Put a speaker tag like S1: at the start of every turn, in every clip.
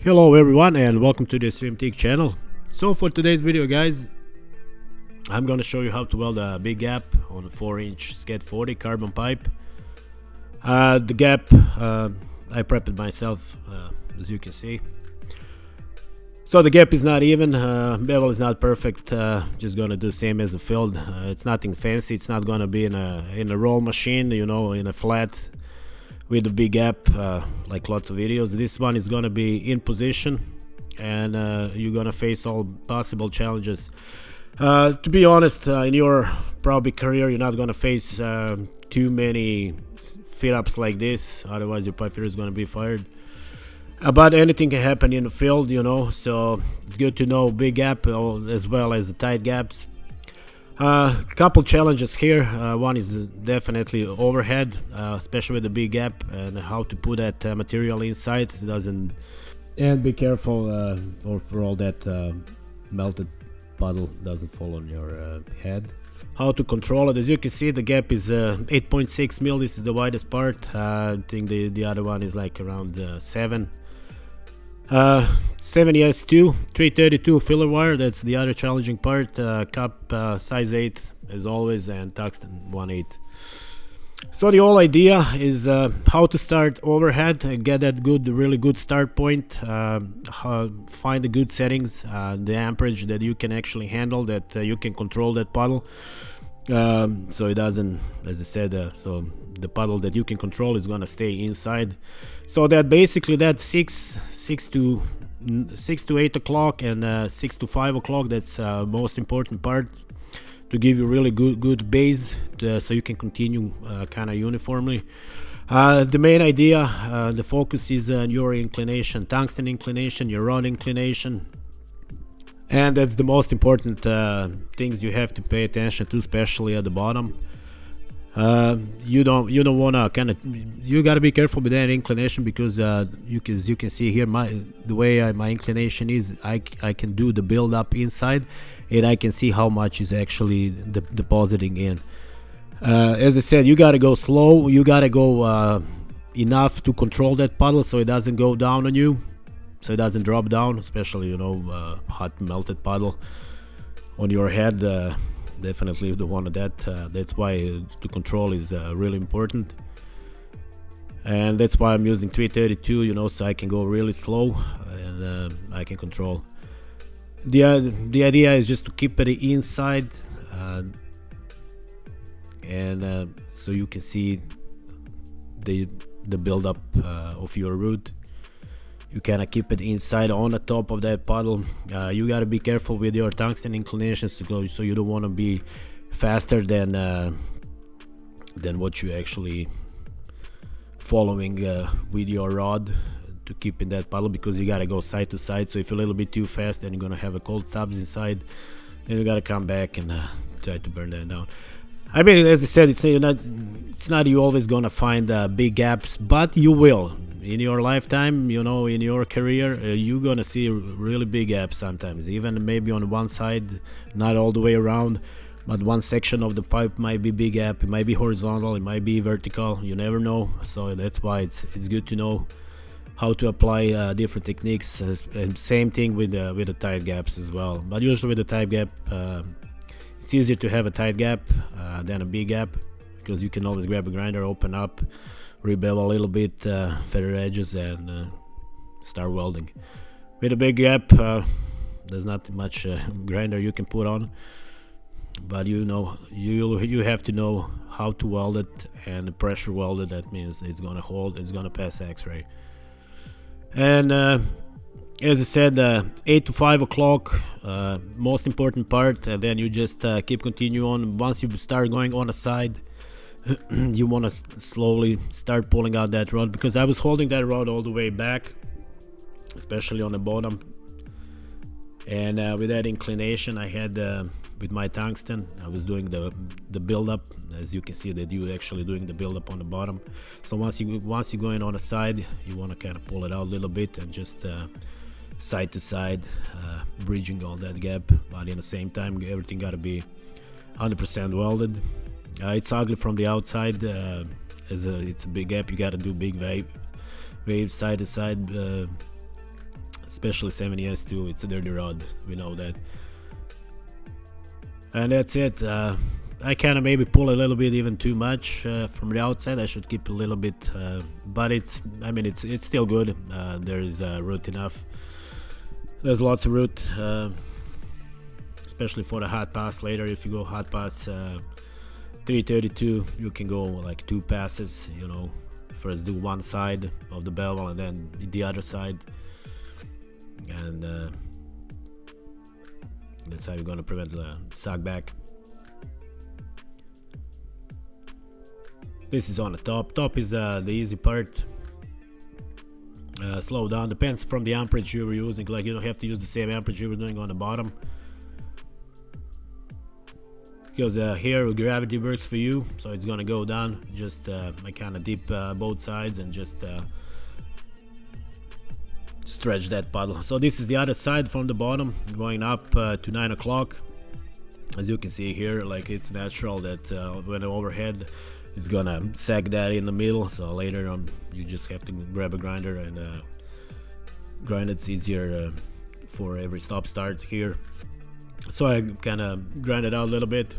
S1: Hello everyone and welcome to the TIG channel. So for today's video guys, I'm gonna show you how to weld a big gap on a 4-inch SCAD 40 carbon pipe. The gap I prepped it myself, as you can see. So the gap is not even, bevel is not perfect, just gonna do same as a filled. It's nothing fancy, it's not gonna be in a roll machine, you know, in a flat with a big gap, like lots of videos. This one is gonna be in position, and you're gonna face all possible challenges. To be honest, in your probably career, you're not gonna face too many fit ups like this, otherwise your pipe fitter is gonna be fired. But anything can happen in the field, you know, so it's good to know big gap as well as the tight gaps. Couple challenges here. One is definitely overhead, especially with the big gap, and how to put that material inside. It doesn't, and be careful for all that melted puddle doesn't fall on your head. How to control it. As you can see, the gap is 8.6 mil. This is the widest part. I think the other one is like around 7. 70S2 332 filler wire, that's the other challenging part. Cup size 8 as always, and tungsten 1/8. So the whole idea is how to start overhead and get that really good start point. Find the good settings, the amperage that you can actually handle, that you can control that puddle, so it doesn't, as I said, so the puddle that you can control is gonna stay inside. So that basically that 6 to 8 o'clock and 6 to 5 o'clock, that's most important part to give you really good base so you can continue kind of uniformly. The main idea, the focus is on your inclination, tungsten inclination, your rod inclination, and that's the most important things you have to pay attention to, especially at the bottom. You don't want to you got to be careful with that inclination, because you can see here the way my inclination is. I can do the build up inside, and I can see how much is actually depositing in. As I said, you got to go slow. You got to go enough to control that puddle so it doesn't go down on you, so it doesn't drop down, especially, you know, hot melted puddle on your head. Definitely you don't want that. That's why the control is really important, and that's why I'm using 332, you know, so I can go really slow and I can control. The idea is just to keep it inside, and so you can see the build-up of your root. You kind of keep it inside on the top of that puddle. You got to be careful with your tungsten inclinations to go, so you don't want to be faster than what you actually following with your rod to keep in that puddle, because you got to go side to side. So if you're a little bit too fast, then you're gonna have a cold stubs inside, then you got to come back and try to burn that down. I mean, as I said, it's not you always gonna find big gaps, but you will in your lifetime, you know, in your career. You're gonna see really big gaps sometimes, even maybe on one side, not all the way around, but one section of the pipe might be big gap. It might be horizontal, it might be vertical, you never know. So that's why it's good to know how to apply different techniques, and same thing with the tight gaps as well. But usually with the tight gap, it's easier to have a tight gap than a big gap, because you can always grab a grinder, open up, rebevel a little bit, feather edges, and start welding. With a big gap, there's not much grinder you can put on, but you know, you have to know how to weld it, and pressure weld it. That means it's gonna hold, it's gonna pass X-ray. And as I said, 8 to 5 o'clock, most important part, and then you just keep continue on. Once you start going on the side, you want to slowly start pulling out that rod, because I was holding that rod all the way back, especially on the bottom, and with that inclination I had with my tungsten, I was doing the build-up. As you can see, that you actually doing the build-up on the bottom. So once you're going on the side, you want to kind of pull it out a little bit and just side to side, bridging all that gap, but in the same time everything got to be 100% welded. It's ugly from the outside, it's a big gap. You got to do big wave side to side especially 70S2. It's a dirty rod, we know that. And that's it. I kind of maybe pull a little bit even too much from the outside. I should keep a little bit, but it's still good. There is root enough. There's lots of root, especially for the hot pass later. If you go hot pass 332, you can go like 2 passes, you know. First do one side of the bevel and then the other side, and that's how you're gonna prevent the sag back. This is on the top. Top is the easy part. Slow down, depends from the amperage you were using. Like, you don't have to use the same amperage you were doing on the bottom, because here gravity works for you, so it's gonna go down. Just I kind of dip both sides and just stretch that puddle. So this is the other side from the bottom, going up to 9 o'clock. As you can see here, like, it's natural that when overhead, it's gonna sag that in the middle. So later on, you just have to grab a grinder and grind. It's easier for every stop start here. So I kind of grind it out a little bit.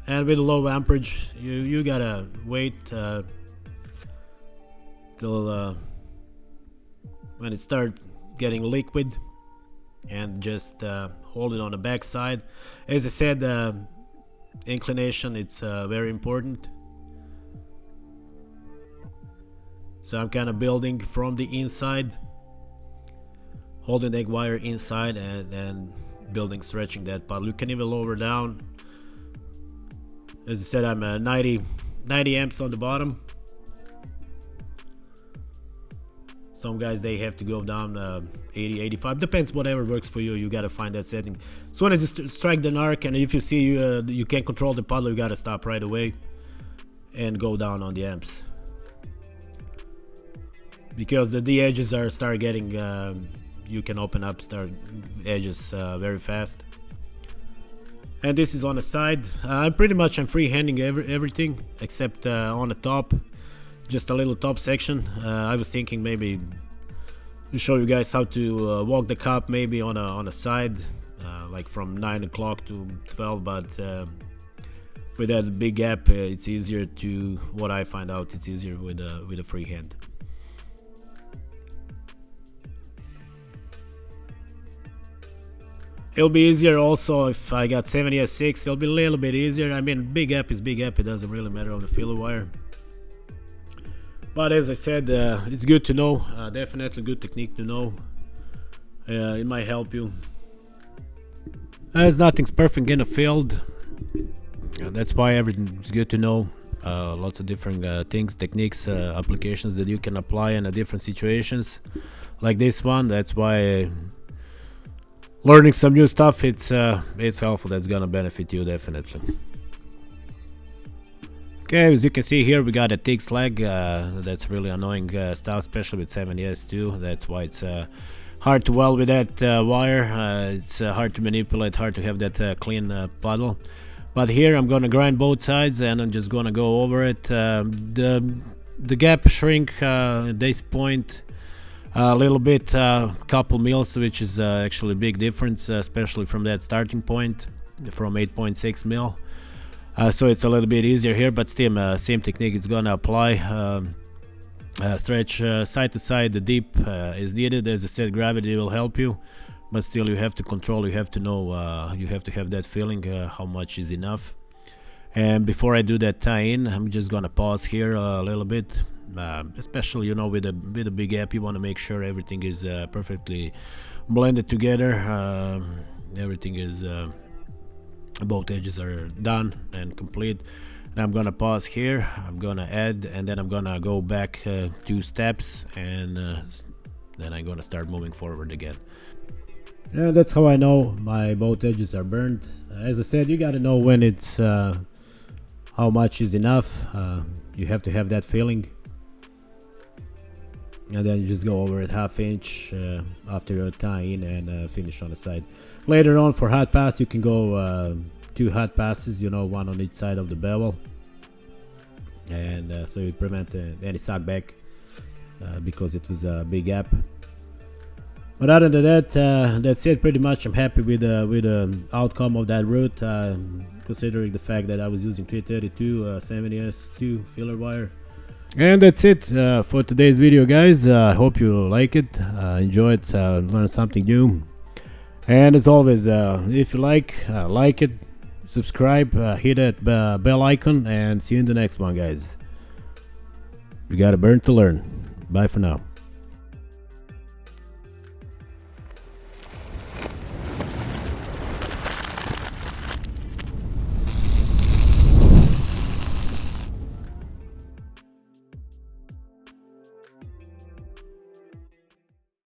S1: And with low amperage, you gotta wait till when it starts getting liquid, and just hold it on the back side. As I said, inclination, it's very important. So I'm kind of building from the inside, holding the egg wire inside, and then building, stretching that puddle. You can even lower down. As I said, I'm 90 amps on the bottom. Some guys, they have to go down 80, 85, depends, whatever works for you. You gotta find that setting. As soon as you strike the arc, and if you see you can't control the puddle, you gotta stop right away and go down on the amps, because the edges are start getting you can open up edges very fast. And this is on the side. I'm freehanding everything except on the top, just a little top section. I was thinking maybe to show you guys how to walk the cup maybe on a side, like from 9 o'clock to 12, but with that big gap, it's easier to, what I find out, it's easier with a freehand. It'll be easier also if I got 70S6. It'll be a little bit easier. I mean, big gap is big gap. It doesn't really matter on the filler wire. But as I said, it's good to know. Definitely good technique to know. It might help you. As nothing's perfect in the field. That's why everything's good to know. Lots of different things, techniques, applications that you can apply in different situations. Like this one. That's why learning some new stuff, it's helpful. That's gonna benefit you definitely. Okay, as you can see here, we got a TIG slag. That's really annoying stuff, especially with 70S2. That's why it's hard to weld with that wire. It's hard to manipulate, hard to have that clean puddle. But here I'm gonna grind both sides, and I'm just gonna go over it. The gap shrink at this point a little bit, couple mils, which is actually a big difference, especially from that starting point from 8.6 mil. So it's a little bit easier here, but still same technique is gonna apply. Stretch side to side. The dip is needed. As I said, gravity will help you, but still you have to control. You have to know, you have to have that feeling how much is enough. And before I do that tie-in, I'm just gonna pause here a little bit. Especially, you know, with a big gap, you want to make sure everything is perfectly blended together. Everything is both edges are done and complete. And I'm gonna pause here. I'm gonna add, and then I'm gonna go back 2 steps, and then I'm gonna start moving forward again. Yeah, that's how I know my both edges are burnt. As I said, you gotta know when it's how much is enough. You have to have that feeling. And then you just go over it 1/2 inch after you tie in, and finish on the side. Later on, for hot pass, you can go 2 hot passes, you know, one on each side of the bevel, and so it prevent any sag back because it was a big gap. But other than that, that's it pretty much. I'm happy with the outcome of that route, considering the fact that I was using 332 70S2 filler wire. And that's it for today's video, guys. I hope you like it, enjoy it, learn something new. And as always, if you like it, subscribe, hit that bell icon, and see you in the next one, guys. You gotta burn to learn. Bye for now.